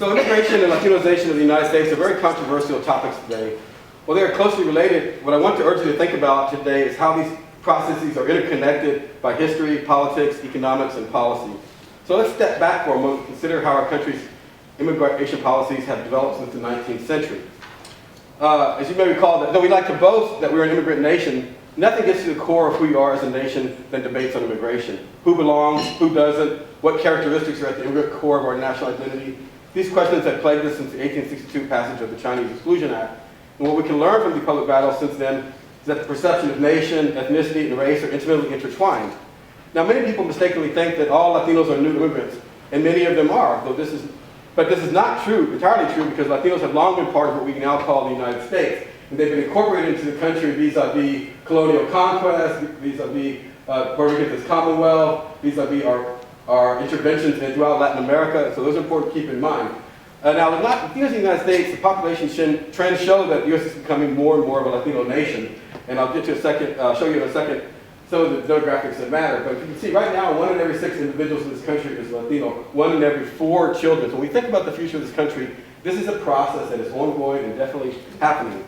So immigration and Latinoization of the United States are very controversial topics today. Well, they are closely related. What I want to urge you to think about today is how these processes are interconnected by history, politics, economics, and policy. So let's step back for a moment and consider how our country's immigration policies have developed since the 19th century. As you may recall, though we like to boast that we're an immigrant nation, nothing gets to the core of who we are as a nation than debates on immigration. Who belongs, who doesn't, what characteristics are at the immigrant core of our national identity. These questions have plagued us since the 1862 passage of the Chinese Exclusion Act. And what we can learn from the public battle since then is that the perception of nation, ethnicity, and race are intimately intertwined. Now, many people mistakenly think that all Latinos are new immigrants, and many of them are, but this is not true, entirely true, because Latinos have long been part of what we now call the United States. And they've been incorporated into the country vis-a-vis colonial conquest, vis-a-vis Puerto Rico's Commonwealth, vis-a-vis our interventions throughout Latin America, so those are important to keep in mind. Now, Latinos in the United States, the population trends show that the U.S. is becoming more and more of a Latino nation, and I'll get to show you in a second some of the demographics that matter. But you can see right now, 1 in every 6 individuals in this country is Latino, 1 in every 4 children. So when we think about the future of this country, this is a process that is ongoing and definitely happening.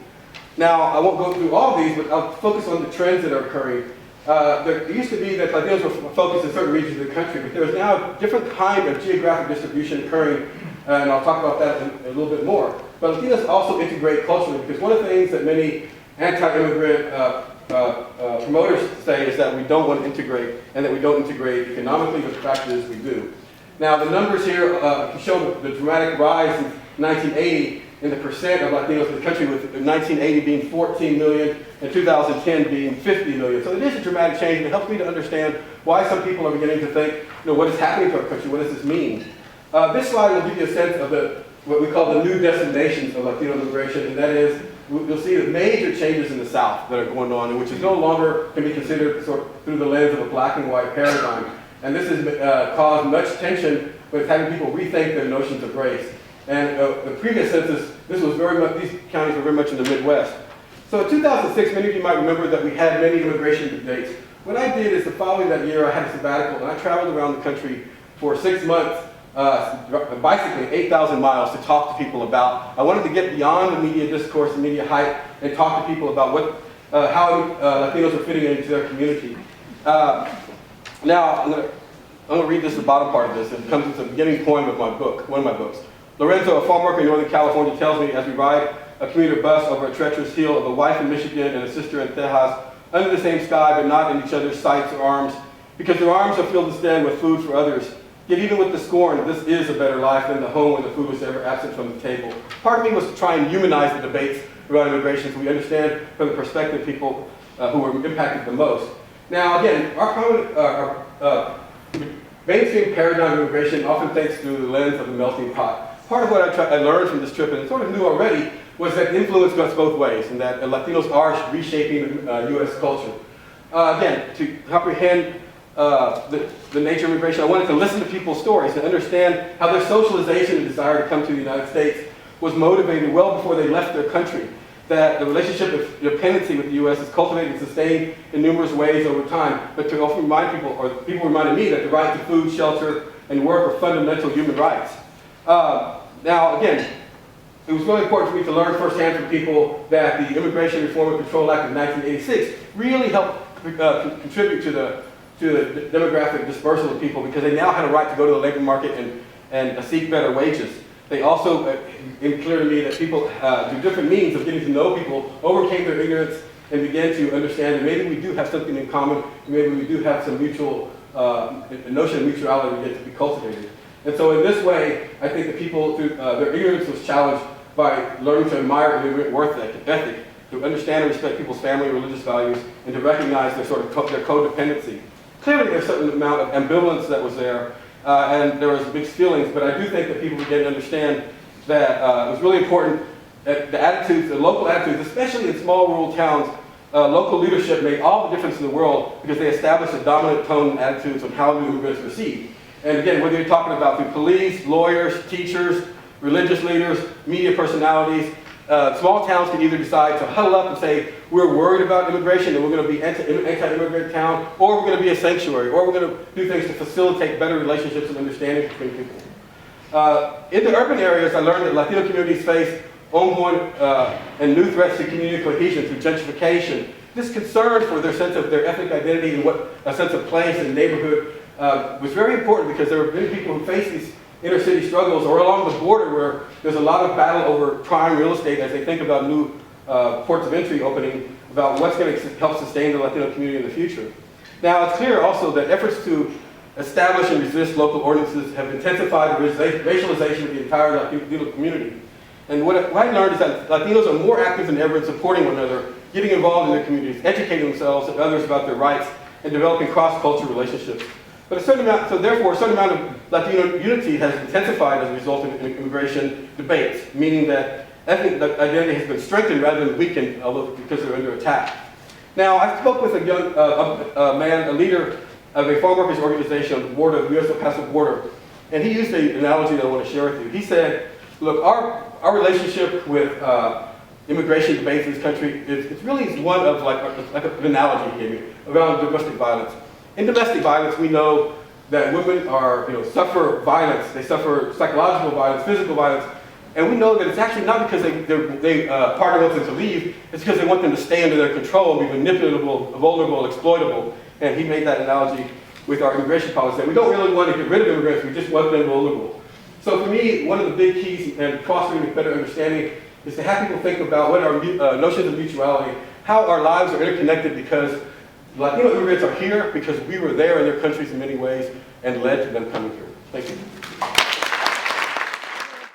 Now, I won't go through all of these, but I'll focus on the trends that are occurring. There used to be that Latinos were focused in certain regions of the country, but there is now a different kind of geographic distribution occurring, and I'll talk about that in a little bit more. But Latinos also integrate culturally, because one of the things that many anti-immigrant promoters say is that we don't want to integrate, and that we don't integrate economically, but the fact is we do. Now, the numbers here show the dramatic rise in 1980 in the percent of Latinos in the country, with 1980 being 14 million and 2010 being 50 million. So it is a dramatic change, and it helps me to understand why some people are beginning to think, what is happening to our country? What does this mean? This slide will give you a sense of what we call the new destinations of Latino immigration, and that is, you'll see the major changes in the South that are going on, and which is no longer can be considered sort of through the lens of a black and white paradigm. And this has caused much tension with having people rethink their notions of race. And the previous census, these counties were very much in the Midwest. So in 2006, many of you might remember that we had many immigration debates. What I did is the following that year, I had a sabbatical, and I traveled around the country for 6 months, bicycling 8,000 miles to talk to people about, I wanted to get beyond the media discourse and media hype and talk to people about how Latinos are fitting into their community. Now, I'm going to read this, the bottom part of this. It comes as the beginning poem of my book, one of my books. Lorenzo, a farm worker in Northern California, tells me as we ride a commuter bus over a treacherous hill of a wife in Michigan and a sister in Texas, under the same sky but not in each other's sights or arms, because their arms are filled to stand with food for others. Yet even with the scorn, this is a better life than the home where the food was ever absent from the table. Part of me was to try and humanize the debates around immigration so we understand from the perspective of people who were impacted the most. Now again, our mainstream paradigm of immigration often thinks through the lens of the melting pot. Part of what I learned from this trip, and I sort of knew already, was that influence goes both ways, and that Latinos are reshaping U.S. culture. Again, to comprehend the nature of immigration, I wanted to listen to people's stories and understand how their socialization and desire to come to the United States was motivated well before they left their country. That the relationship of dependency with the U.S. is cultivated and sustained in numerous ways over time, but to often remind people, or people reminded me, that the right to food, shelter, and work are fundamental human rights. Now, again, it was really important for me to learn firsthand from people that the Immigration Reform and Control Act of 1986 really helped contribute to the demographic dispersal of people, because they now had a right to go to the labor market and seek better wages. They also made clear to me that people, through different means of getting to know people, overcame their ignorance and began to understand that maybe we do have something in common, maybe we do have some mutual, a notion of mutuality that to be cultivated. And so in this way, I think that people, through their ignorance was challenged by learning to admire immigrant work ethic, to understand and respect people's family and religious values, and to recognize their their codependency. Clearly there's a certain amount of ambivalence that was there, and there was mixed feelings, but I do think that people began to understand that it was really important that the local attitudes, especially in small rural towns, local leadership made all the difference in the world, because they established a dominant tone and attitudes on how new immigrants are received. And again, whether you're talking about through police, lawyers, teachers, religious leaders, media personalities, small towns can either decide to huddle up and say, we're worried about immigration and we're going to be anti-immigrant town, or we're going to be a sanctuary, or we're going to do things to facilitate better relationships and understanding between people. In the urban areas, I learned that Latino communities face ongoing and new threats to community cohesion through gentrification. This concern for their sense of their ethnic identity and what a sense of place and neighborhood was very important, because there are many people who face these inner city struggles or along the border where there's a lot of battle over prime real estate as they think about new ports of entry opening, about what's going to help sustain the Latino community in the future. Now, it's clear also that efforts to establish and resist local ordinances have intensified the racialization of the entire Latino community. And what I learned is that Latinos are more active than ever in supporting one another, getting involved in their communities, educating themselves and others about their rights, and developing cross-cultural relationships. But therefore, a certain amount of Latino unity has intensified as a result of immigration debates, meaning that ethnic identity has been strengthened rather than weakened, although because they're under attack. Now, I spoke with a young man, a leader of a farm workers organization on the border, the U.S. El Paso border, and he used an analogy that I want to share with you. He said, look, our relationship with immigration debates in this country it's really one of like an analogy he gave me around domestic violence. In domestic violence, we know that women suffer violence. They suffer psychological violence, physical violence, and we know that it's actually not because partner wants them to leave. It's because they want them to stay under their control, be manipulatable, vulnerable, exploitable. And he made that analogy with our immigration policy. That we don't really want to get rid of immigrants. We just want them vulnerable. So for me, one of the big keys in fostering a better understanding is to have people think about what are notions of mutuality, how our lives are interconnected, because Latino immigrants are here because we were there in their countries in many ways and led to them coming here. Thank you.